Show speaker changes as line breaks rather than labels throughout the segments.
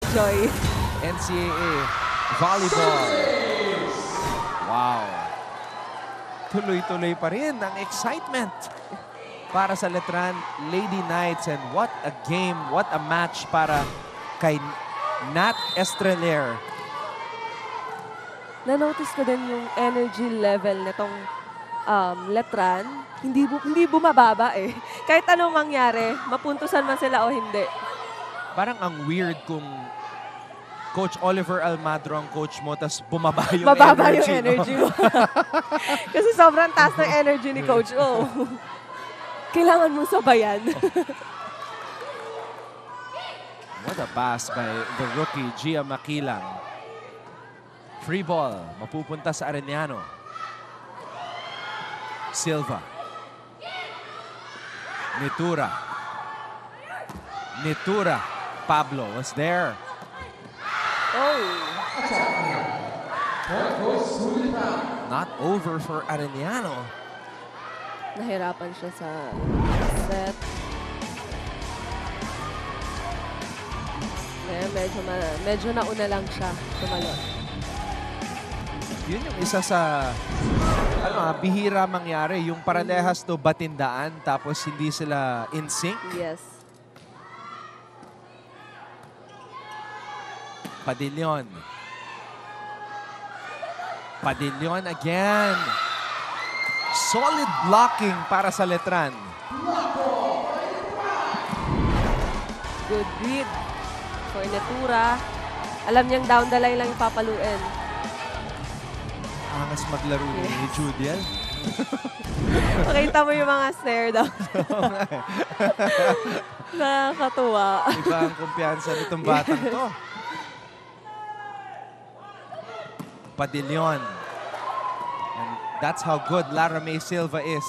Joy.
NCAA Volleyball. Wow. Tuloy-tuloy pa rin ang excitement para sa Letran Lady Knights. And what a game, what a match para kay Nat Estrelier.
Na-notice ko din yung energy level nitong Letran. Hindi bumababa eh. Kahit anong mangyari, mapuntusan man sila o hindi.
Parang ang weird kung Coach Oliver Almadro ang coach mo, tapos bumaba yung
Mababa
energy.
yung energy mo. Kasi sobrang taas ng energy ni Coach O. Kailangan mong sabayan.
What a pass by the rookie, Gia Makilang. Free ball, mapupunta sa Arellano. Silva. Nitura. Pablo was there.
Oh.
Not over for Arellano.
Nahirapan siya sa set. Medyo nauna lang siya tumalon.
Yun yung isa sa bihira mangyari. Yung parehas to batindaan tapos hindi sila in sync.
Yes.
Padillon. Padillon again. Solid blocking para sa Letran.
Good read for Nitura. Alam niyang down the line lang ipapaluin.
Angas maglaro ni Judiel.
Makita mo yung mga stare down. Nakakatuwa.
Iba ang kumpiyansa nitong batang to. Padillon. And that's how good Lara May Silva is.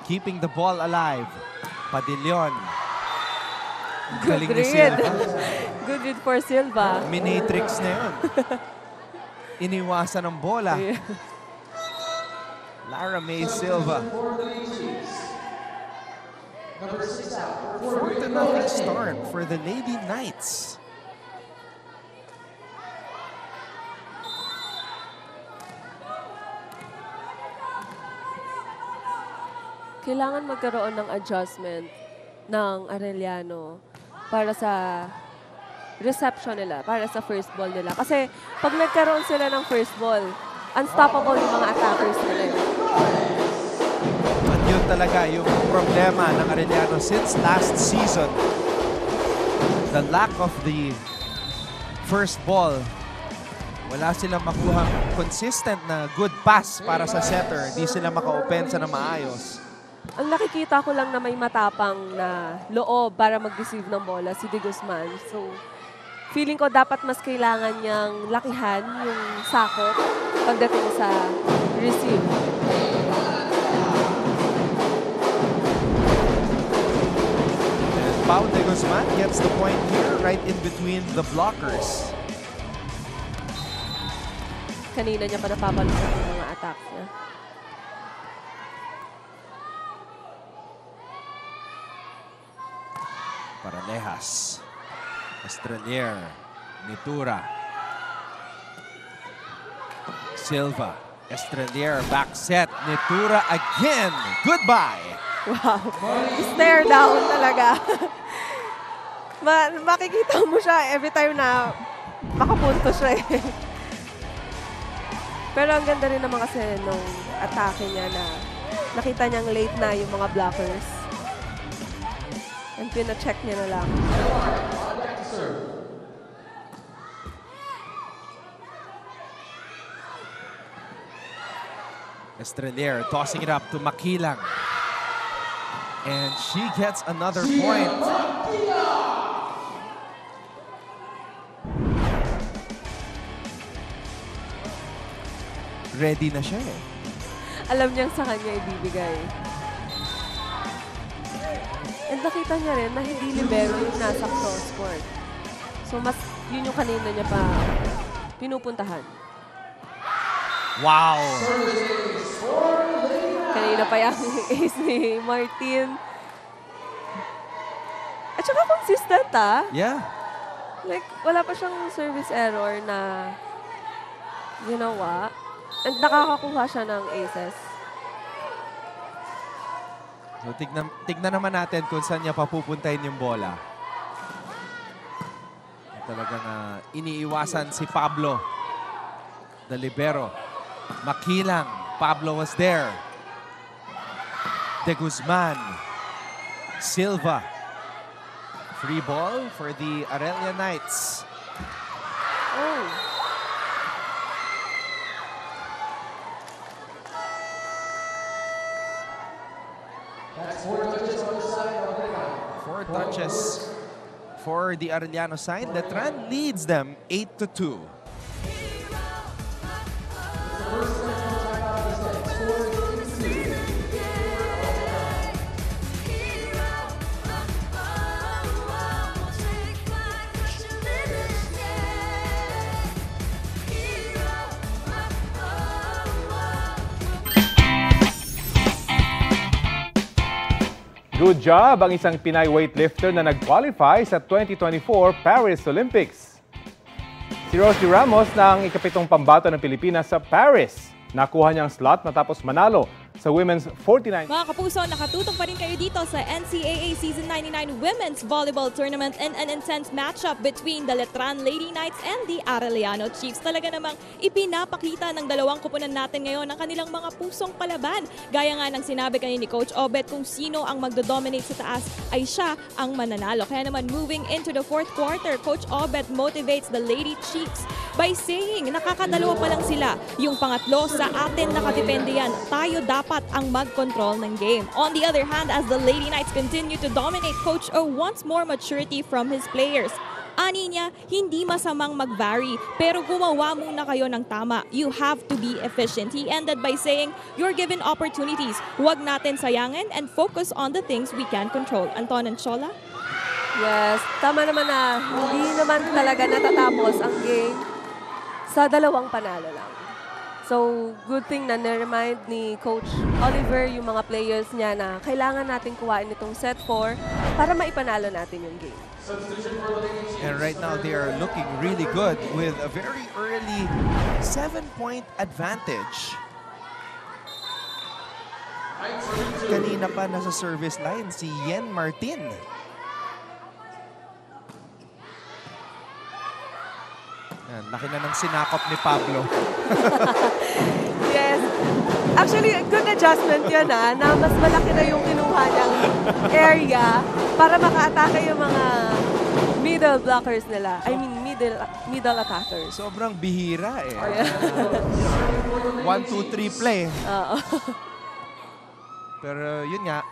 Keeping the ball alive. Padillon.
Good
Galing ni
read.
Silva.
Good read for Silva.
Minatrix na yun. Iniwasan ng bola.
Yeah.
Lara May Silva. 4-0 start for the Lady Knights.
Kailangan magkaroon ng adjustment ng Arellano para sa reception nila, para sa first ball nila. Kasi pag nagkaroon sila ng first ball, unstoppable yung mga attackers nila.
At yun talaga yung problema ng Arellano since last season. The lack of the first ball. Wala silang makuhang consistent na good pass para sa setter. Hindi sila maka-opensa na maayos.
Ang nakikita ko lang na may matapang na loob para mag-receive ng bola, si De Guzman. So, feeling ko dapat mas kailangan niyang lakihan yung sakot pagdating sa receive.
And Pau De Guzman gets the point here right in between the blockers.
Kanina niya pa napapalusan yung mga attacks niya.
Paralejas. Estrelier. Nitura. Silva. Estrelier. Back set. Nitura again. Goodbye.
Wow. Stare down talaga. Makikita mo siya every time na makapunto siya eh. Pero ang ganda rin naman kasi nung atake niya na nakita niyang late na yung mga blockers. And pina-check niya na lang.
Estrelier tossing it up to Makilang. And she gets another point. Ready na siya eh.
Alam niyang sa kanya ibibigay. And nakita niya rin na hindi libero yung nasa cross court. So mas yun yung kanina niya pa pinupuntahan.
Wow!
Kanina pa yung ace ni Martin. At saka consistent ah.
Yeah.
Like, wala pa siyang service error na ginawa. And nakakakuha siya ng aces.
So tignan naman natin kung saan niya papupuntahin yung bola. Talagang iniiwasan si Pablo. The libero. Makilang. Pablo was there. De Guzman. Silva. Free ball for the Aurelia Knights.
Oh.
Four touches for the Arellano side. The trend leads them 8-2.
Good job ang isang Pinay weightlifter na nag-qualify sa 2024 Paris Olympics. Si Rosie Ramos na ang ikapitong pambato ng Pilipinas sa Paris. Nakuha niyang slot matapos manalo sa Women's 49.
Mga kapuso, nakatutok pa rin kayo dito sa NCAA Season 99 Women's Volleyball Tournament and an intense matchup between the Letran Lady Knights and the Arellano Chiefs. Talaga namang ipinapakita ng dalawang kupunan natin ngayon ang kanilang mga pusong palaban. Gaya nga ng sinabi kanina ni Coach Obet, kung sino ang magdodominate sa taas ay siya ang mananalo. Kaya naman moving into the fourth quarter, Coach Obet motivates the Lady Chiefs by saying nakakadalawa pa lang sila. Yung pangatlo, sa atin nakadepende yan. Tayo dapat ang mag-control ng game. On the other hand, as the Lady Knights continue to dominate, Coach O wants more maturity from his players. Ani niya, hindi masamang mag-vary, pero gumawa muna kayo ng tama. You have to be efficient. He ended by saying, you're given opportunities. Huwag natin sayangin and focus on the things we can control. Anton and Chola?
Yes, tama naman na hindi naman talaga natatapos ang game sa dalawang panalo lang. So, good thing na na-remind ni Coach Oliver yung mga players niya na kailangan natin kuhain itong set 4 para maipanalo natin yung game.
And right now, they are looking really good with a very early 7-point advantage. Kanina pa nasa service line si Yen Martin. Yan, laki na ng sinakop ni Pablo.
Yes. Actually, good adjustment yun na mas malaki na yung kinuha niyang area para maka-atake yung mga middle blockers nila. I mean, middle attackers.
Sobrang bihira eh.
Oh, yeah.
1, 2, 3 play.
Oo.
Pero yun nga,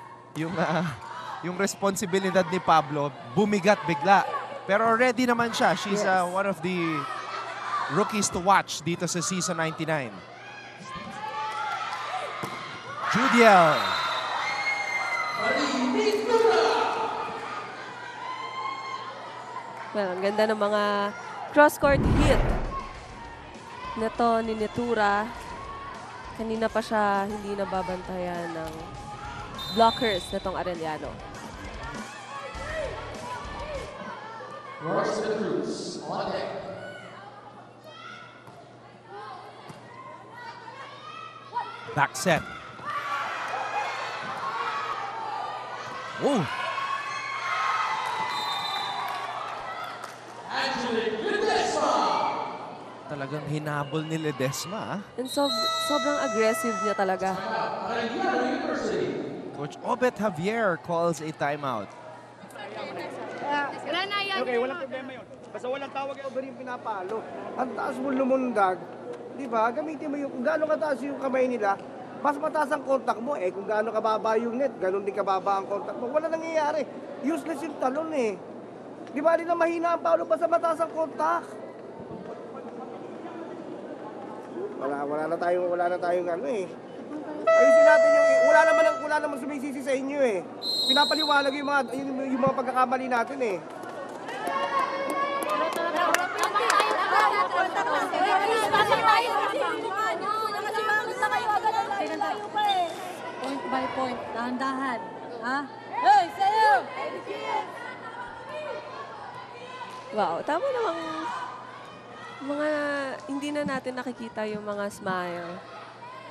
yung responsibilidad ni Pablo, bumigat bigla. Pero ready naman siya. She's one of the rookies to watch dito sa Season 99. Judiel.
Well, ang ganda ng mga cross-court hit nito ni Nitura. Kanina pa siya hindi nababantayan ng blockers nitong Arellano.
Back set. Oh. Talagang hinabol ni Ledesma.
And sobrang aggressive niya talaga.
Coach Obet Javier calls a timeout.
Okay, walang problema yun. Basta walang tawag over yung pinapalo. Ang taas mo lumundag, di ba? Gamitin mo yung kung gaano kataas yung kamay nila, mas mataas ang contact mo. Kung gaano kababa yung net, ganon din kababa ang contact mo. Wala nangyayari. Useless yung talon eh. Di ba rin na mahina ang palo basta mataas ang contact? Wala na tayong ano eh. Ayusin natin yung wala naman sumisisi sa inyo eh. Pinapaliwanag yung mga pagkakamali natin eh.
Point by point, dahan-dahan. Ha? Hey, sayo!
Wow, tama namang mga hindi na natin nakikita yung mga smile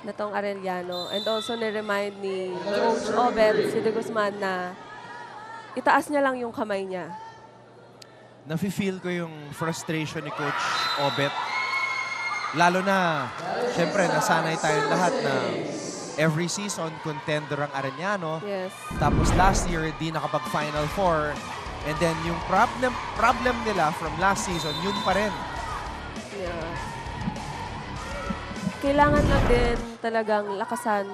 na tong Arellano. And also, ni-remind ni Coach Obet, si De Guzman, na itaas niya lang yung kamay niya.
Nafe-feel ko yung frustration ni Coach Obet. Lalo na, syempre, nasanay tayong lahat na every season, contender ang Arellano.
Yes.
Tapos last year, di nakapag-Final Four. And then yung problem nila from last season, yun pa rin.
Yeah. Kailangan lang din talagang lakasan.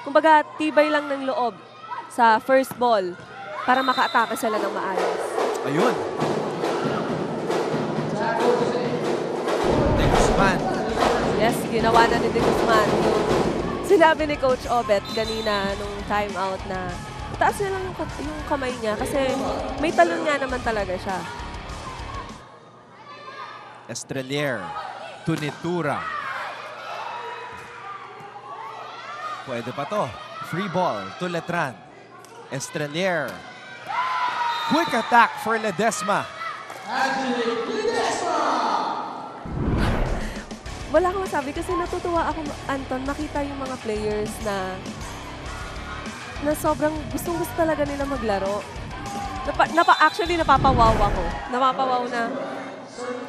Kumbaga, tibay lang ng loob sa first ball para maka-atake sila ng maayos.
Ayun. De Guzman.
Yes, ginawa na ni De Guzman yung sinabi ni Coach Obet kanina nung timeout na itaas niya lang yung kamay niya kasi may talon nga naman talaga siya.
Estrelier. Tunitura. Pwede pa to. Free ball to Letran. Estrelier. Quick attack for Ledesma.
Wala akong masabi kasi natutuwa ako, Anton, makita yung mga players na sobrang gustong-gusto talaga nila maglaro. Actually, napapawaw ako. Napapawaw na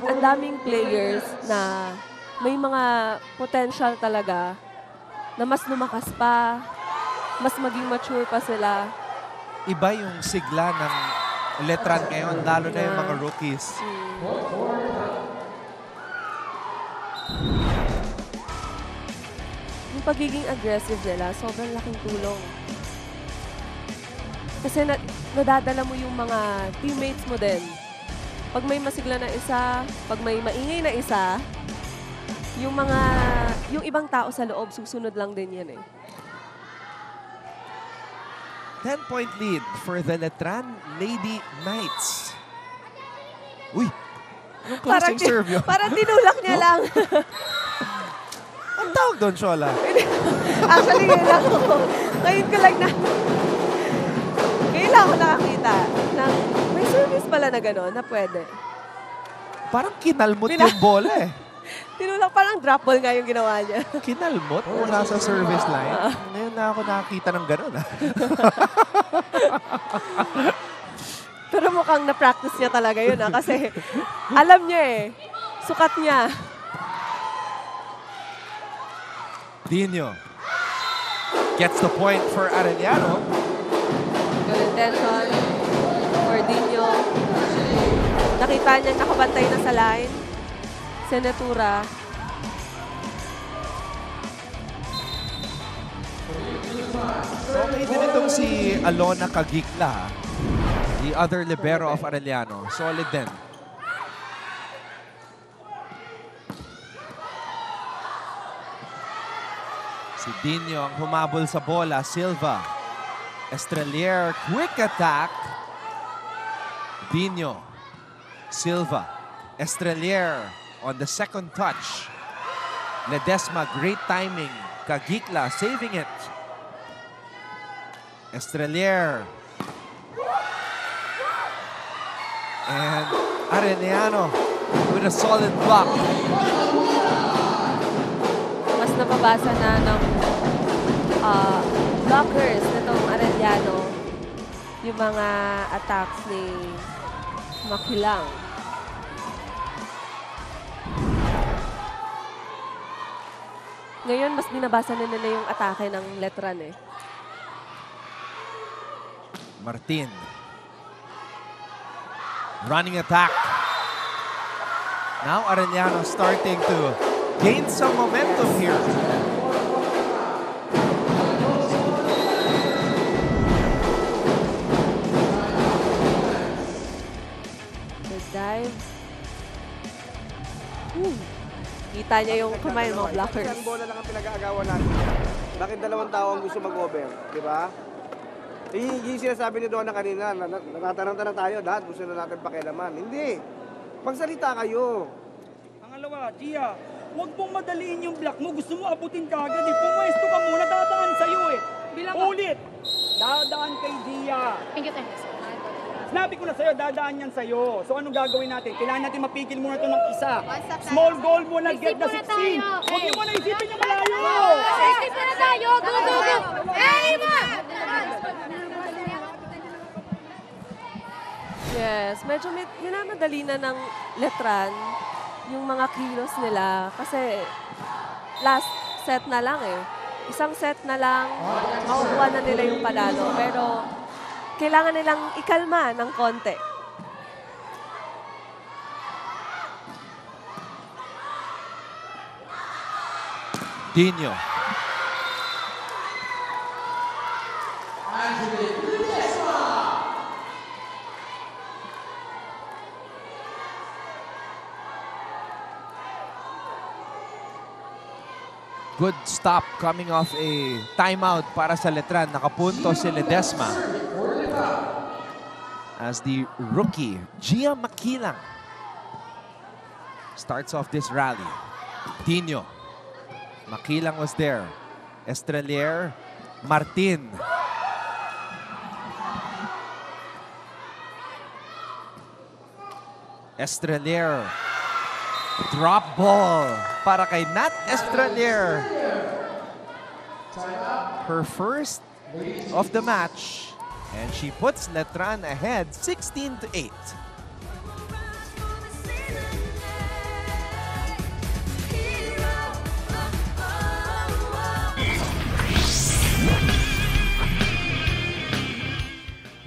ang daming players na may mga potential talaga na mas lumakas pa, mas maging mature pa sila.
Iba yung sigla ng Letran ngayon, lalo na yung mga rookies.
Yung pagiging aggressive nila, sobrang laking tulong. Kasi nadadala mo yung mga teammates mo din. Pag may masigla na isa, pag may maingay na isa, yung ibang tao sa loob, susunod lang din yan eh.
10-point lead for the Letran Lady Knights. Uy! Anong klaseng serve yun?
Parang tinulak niya lang.
Ang tawag doon, Shola?
Actually, yun lang ako. Ngayon ko lang ngayon lang ako nakakita ng may service pala na gano'n na pwede.
Parang kinalmot yung bola eh.
Tinulak, parang drop ball nga yung ginawa niya.
Kinalmot mula sa service line. Ngayon na ako nakakita ng gano'n.
Pero mukhang na-practice niya talaga yun kasi alam niya eh. Sukat niya.
Dino gets the point for Arellano.
Good intention for Dino. Nakita niya nakabantay na sa line. Senatura.
Okay din itong si Alona Cagicla. The other libero of Arellano. Solid din. Si Dino ang humabol sa bola. Silva. Estrelier. Quick attack. Dino. Silva. Estrelier on the second touch. Ledesma, great timing. Cagicla saving it. Estrelier. And Arellano with a solid block.
Mas napabasa na ng blockers nitong Arellano yung mga attacks ni Makilang. Ngayon, mas binabasa na nila yung atake ng Letran eh.
Martin. Running attack. Now Arellano starting to gain some momentum here.
The dive. Kita niya yung kamay ng mga blockers.
Isang bola lang ang pinag-aagawan natin. Bakit dalawang tao ang gusto mag-over? Di ba? Yung sinasabi ni Donna kanina, natataranta tayo, lahat gusto na natin pakialaman. Hindi. Magsalita kayo.
Pangalawa, Gia, huwag mong madaliin yung block mo. Gusto mo abutin ka agad eh. Pumwesto ka muna, dadaan sa'yo eh. Ulit! Dadaan kay Gia.
Thank you, sir.
Sinabi ko na sa'yo, dadaan yan sa'yo. So anong gagawin natin? Kailangan natin mapigil muna ito ng isa. Small goal muna, get the 16. Huwag niyo muna isipin yung malayo.
Isip na tayo! Go, go, go! Eva!
Yes, medyo minamadali na ng Letran yung mga kilos nila kasi last set na lang eh. Isang set na lang, makukuha na nila yung panalo. Pero kailangan nilang ikalma ng konti.
Dino. Good stop coming off a timeout para sa Letran. Nakapunto si Ledesma. As the rookie, Gia Makilang, starts off this rally. Dino. Makilang was there. Estrelier. Martin. Estrelier. Drop ball para kay Nat Estrelier. Her first of the match. And she puts Letran ahead 16-8.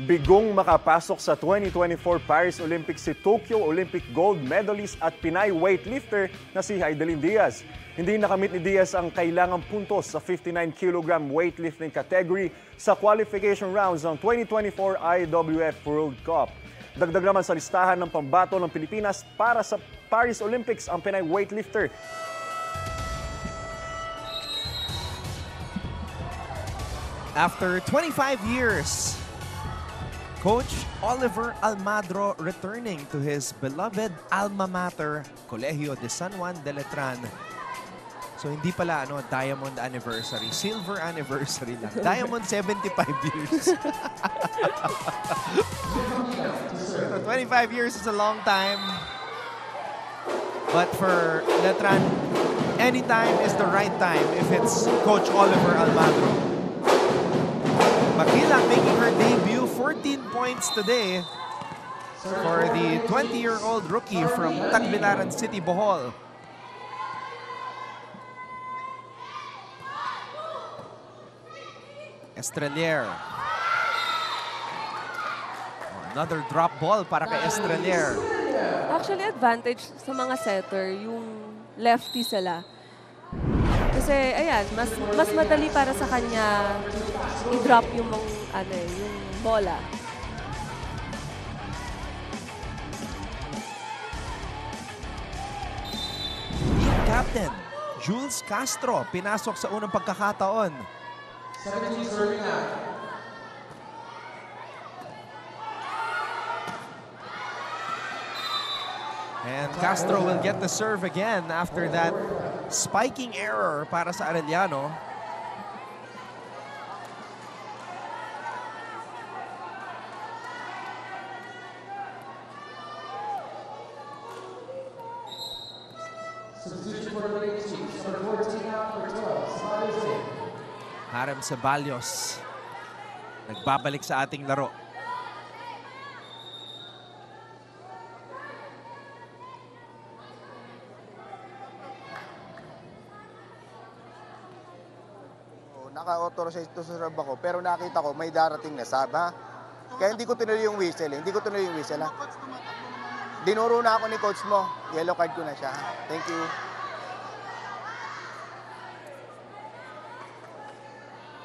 Bigong makapasok sa 2024 Paris Olympics si Tokyo Olympic gold medalist at Pinay weightlifter na si Heidelin Diaz. Hindi nakamit ni Diaz ang kailangang puntos sa 59 kg weightlifting category sa qualification rounds ng 2024 IWF World Cup. Dagdag naman sa listahan ng pambato ng Pilipinas para sa Paris Olympics ang Pinay weightlifter.
After 25 years, Coach Oliver Almadro returning to his beloved alma mater, Colegio de San Juan de Letran. So hindi pala diamond anniversary, silver anniversary lang. Diamond 75 years. So 25 years is a long time. But for Letran, any time is the right time if it's Coach Oliver Almadro. Makilang making her debut, 14 points today for the 20-year-old rookie from Tagbilaran City, Bohol. Estrelier. Another drop ball para kay Estrelier.
Actually, advantage sa mga setter, yung lefty sila. Kasi, ayan, mas madali para sa kanya i-drop yung yung bola.
Team captain, Jules Castro, pinasok sa unang pagkakataon. 17 serving na. And Castro will get the serve again after that spiking error para sa Arellano. Harem Ceballos nagbabalik sa ating laro.
Naka-authorize to sa serve ako, pero nakita ko may darating na sub, ha? Kaya hindi ko tinuloy yung whistle, Hindi ko tinuloy yung whistle, ha? Dinuro na ako ni coach mo. Yellow card ko na siya, ha? Thank you.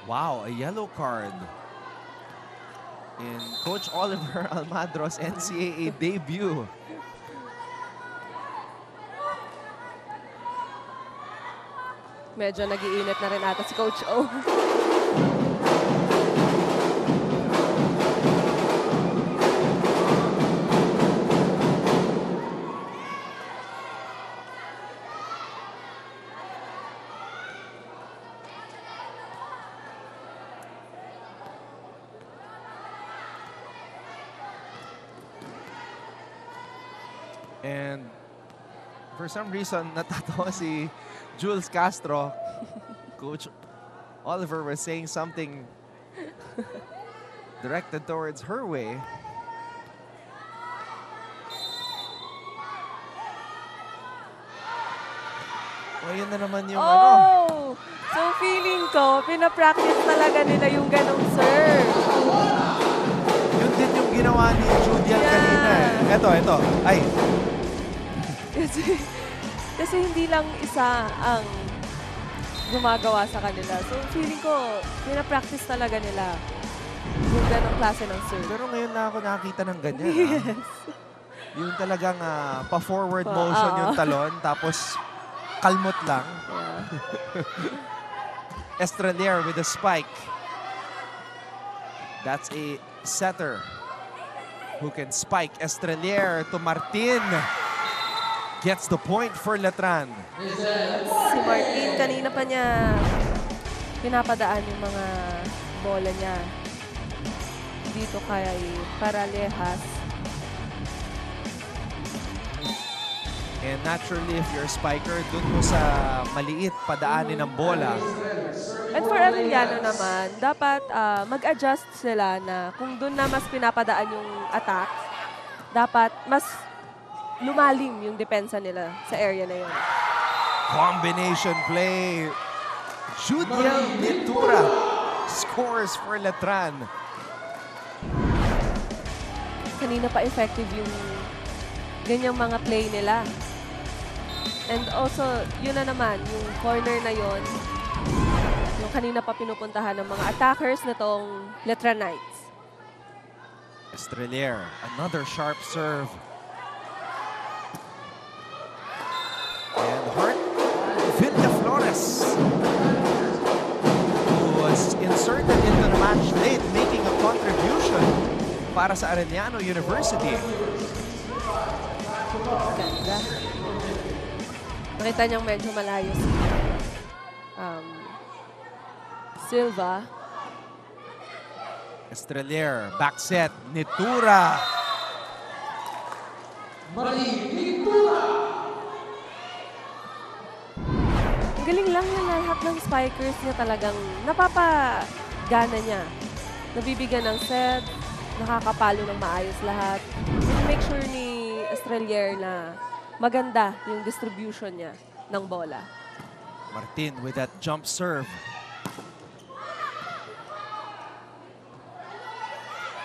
Wow, a yellow card in Coach Oliver Almadro's NCAA debut.
Medyo nag-iinit na rin ata si Coach O.
And for some reason, natatawa si Jules Castro. Coach Oliver was saying something directed towards her way. O, yun na naman yung ano.
Oh! So feeling ko, pinapractice talaga nila yung ganong serve.
Yun din yung ginawa ni Judial kanina eh. Ito. Ay,
Kasi hindi lang isa ang gumagawa sa kanila. So feeling ko, pinapractice talaga nila yung ganong klase ng serve.
pero ngayon na ako nakakita ng ganyan. Yes. Yung talagang pa-forward motion yung talon, tapos kalmot lang.
Yeah.
Estrelier with a spike. That's a setter who can spike. Estrelier to Martin. Gets the point for Letran.
Si Martin, kanina pa niya pinapadaan yung mga bola niya dito kay Paralejas.
And naturally, if you're a spiker, dun mo sa maliit padaanin ng bola.
And for Arellano naman, dapat mag-adjust sila na kung dun na mas pinapadaan yung attack, dapat mas lumalim yung depensa nila sa area na yun.
Combination play. Judiel Nitura scores for Letran.
Kanina pa effective yung ganyang mga play nila. And also, yun na naman, yung corner na yun, yung kanina pa pinupuntahan ng mga attackers na tong Letran Knights.
Estrelier, another sharp serve. And Hart Villaflores, who was inserted into the match late, making a contribution para sa Arellano University.
Ganda. Nakita niyang medyo malayo si Silva.
Estrelier, back set, Nitura.
Galing lang na lahat ng spikers niya talagang napapagana niya. Nabibigyan ng set, nakakapalo ng maayos lahat. Make sure ni Estrelier na maganda yung distribution niya ng bola.
Martin with that jump serve.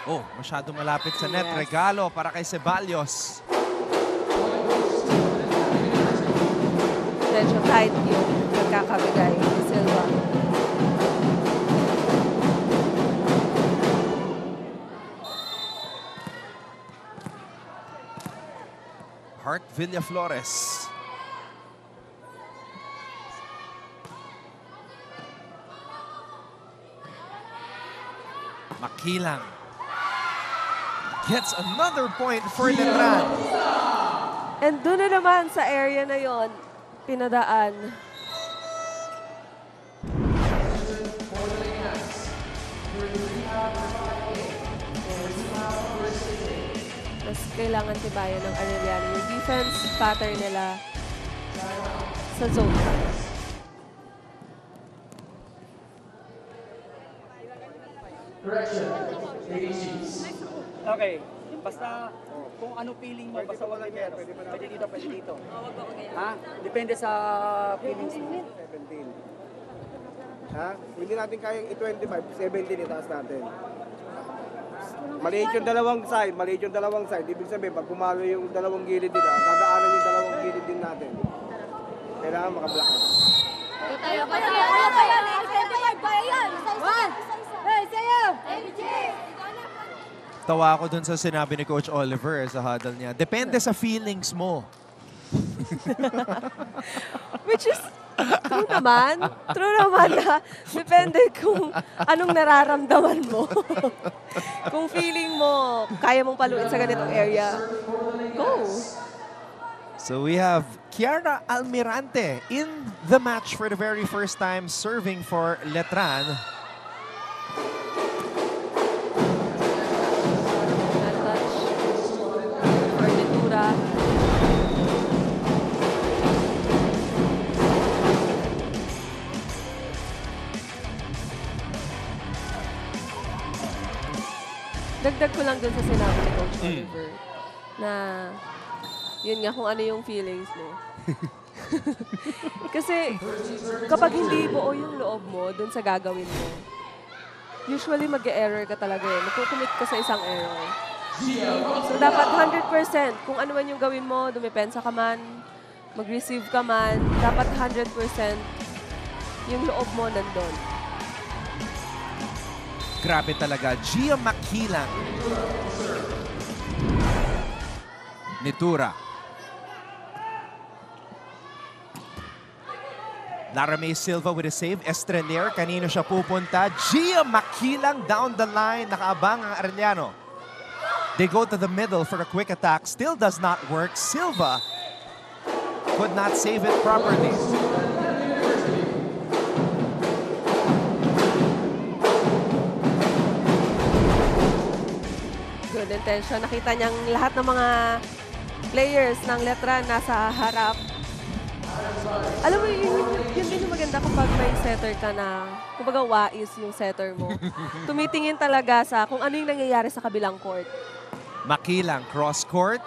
Oh, masyado malapit sa net.
Yes.
Regalo para kay Ceballos.
Medyo tight yung nagkakabigay ni Silva.
Hart Villaflores. Makilang gets another point for Letran.
And doon na naman sa area na yon pinadaan. Mas kailangan tibayan ng Arellano yung defense pattern nila sa zone.
Okay. Basta kung ano feeling mo, basta wala meron. Pwede dito, pwede dito. Ha? Depende sa feelings mo.
17. Ha? Hindi natin kayang i-25, 17 itaas natin. Maliit yung dalawang side. Ibig sabihin, pag pumalo yung dalawang gilid nila, gagaanan yung dalawang gilid din natin. Kailangan makablock.
Tayo pa yan! Hey, sayo!
Tawa ako dun sa sinabi ni Coach Oliver sa huddle niya. Depende sa feelings mo.
Which is true naman. True naman na depende kung anong nararamdaman mo. Kung feeling mo, kaya mong paluin sa ganitong area, go.
So we have Kiara Almirante in the match for the very first time, serving for Letran.
For Nitura. dagdag ko lang dun sa sinabi ni Coach Oliver na yun nga kung ano yung feelings mo. Kasi kapag hindi buo yung loob mo dun sa gagawin mo, usually mag-error ka talaga eh. Magkukumit ka sa isang error. So dapat 100% kung ano man yung gawin mo, dumepensa ka man, mag-receive ka man, dapat 100% yung loob mo nandun.
Grabe talaga. Gia Makilang. Nitura. Lara May Silva with a save. Estrelier, kanino siya pupunta? Gia Makilang down the line. Nakaabang ang Arellano. They go to the middle for a quick attack. Still does not work. Silva could not save it properly.
Good intention. Nakita niyang lahat ng mga players ng Letran nasa harap. Alam mo, yun din yung maganda kapag may setter ka na, kumbaga wais yung setter mo. Tumitingin talaga sa kung ano yung nangyayari sa kabilang court.
Makilang, cross court.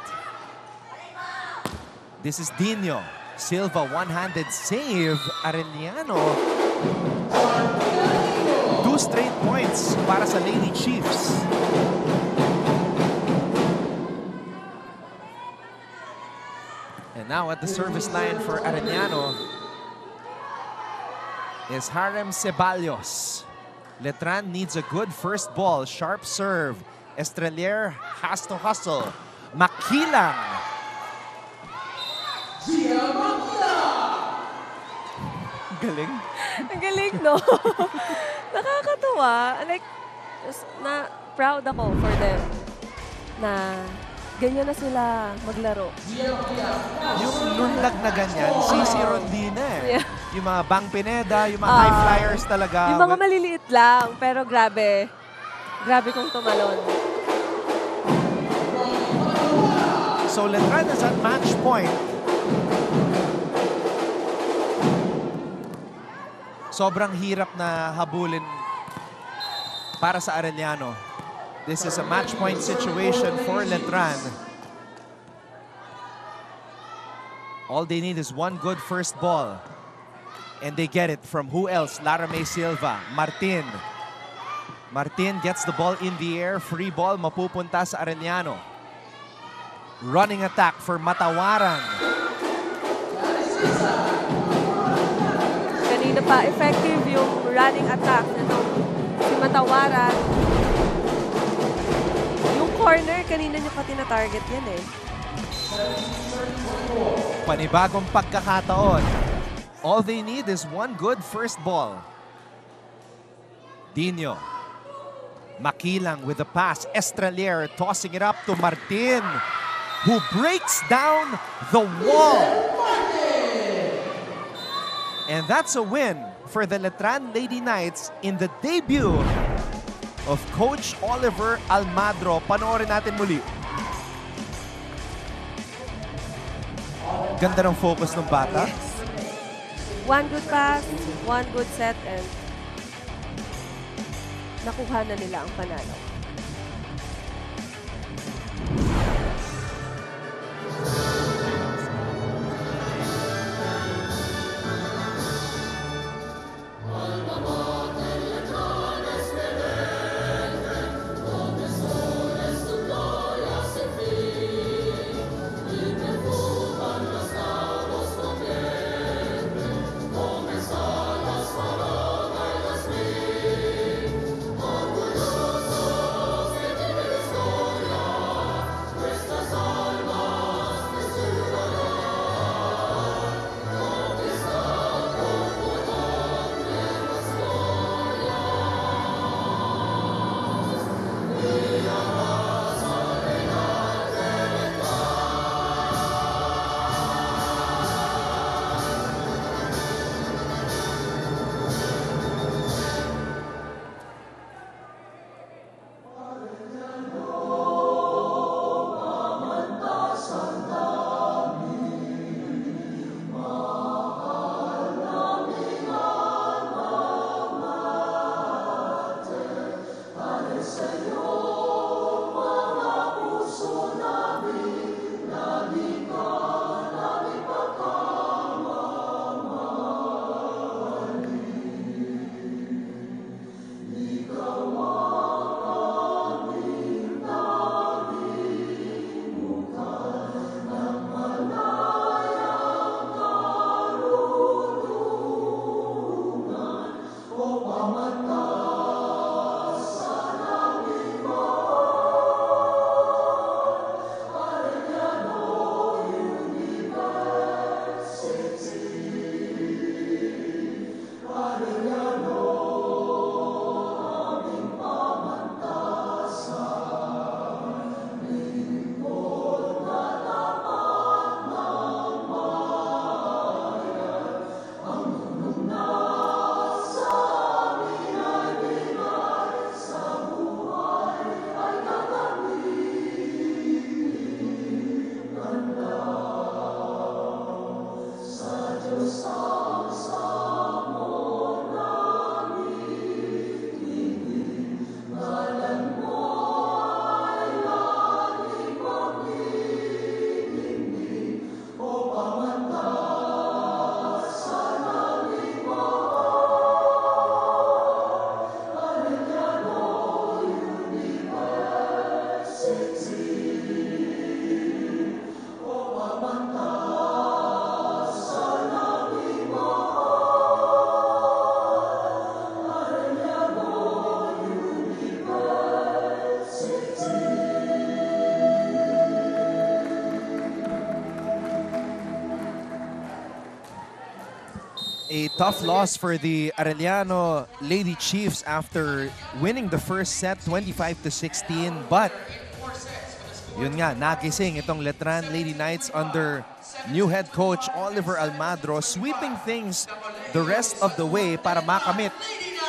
This is Dino. Silva, one-handed save. Arellano. 2 straight points para sa Lady Chiefs. And now at the service line for Arellano is Harem Ceballos. Letran needs a good first ball. Sharp serve. Estrelier has to hustle. Makilang. Galing.
Ang galing, no? Nakakatuwa. Like, proud ako for them na ganyan na sila maglaro.
Yung lunlag na ganyan, si Rondina eh.
Yeah.
Yung mga Bang Pineda, yung mga high flyers talaga.
Yung mga maliliit lang, pero grabe. Grabe kong tumalon.
So Letran is at match point. Sobrang hirap na habulin para sa Arellano. This is a match point situation for Letran. All they need is one good first ball. And they get it from who else? Lara May Silva. Martin. Martin gets the ball in the air. Free ball mapupunta sa Arellano. Running attack for Matawaran.
Kanina pa, effective yung running attack nitong si Matawaran. Yung corner, kanina nyo pa tina-target yan eh.
Panibagong pagkakataon. All they need is one good first ball. Dino. Makilang with the pass. Estrelier tossing it up to Martin, who breaks down the wall. And that's a win for the Letran Lady Knights in the debut of Coach Oliver Almadro. Panoorin natin muli. Ganda ng focus ng bata.
One good pass, one good set, and nakuha na nila ang panalo.
A tough loss for the Arellano Lady Chiefs after winning the first set 25-16. But yun nga, nagising itong Letran Lady Knights under new head coach Oliver Almadro, sweeping things the rest of the way para makamit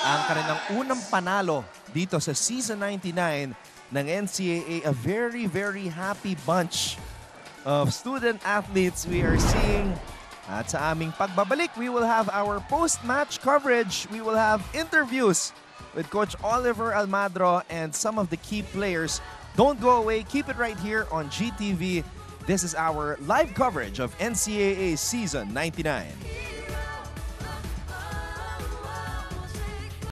ang kanilang unang panalo dito sa Season 99 ng NCAA. A very, very happy bunch of student athletes we are seeing. At sa aming pagbabalik, we will have our post-match coverage. We will have interviews with Coach Oliver Almadro and some of the key players. Don't go away. Keep it right here on GTV. This is our live coverage of NCAA Season 99.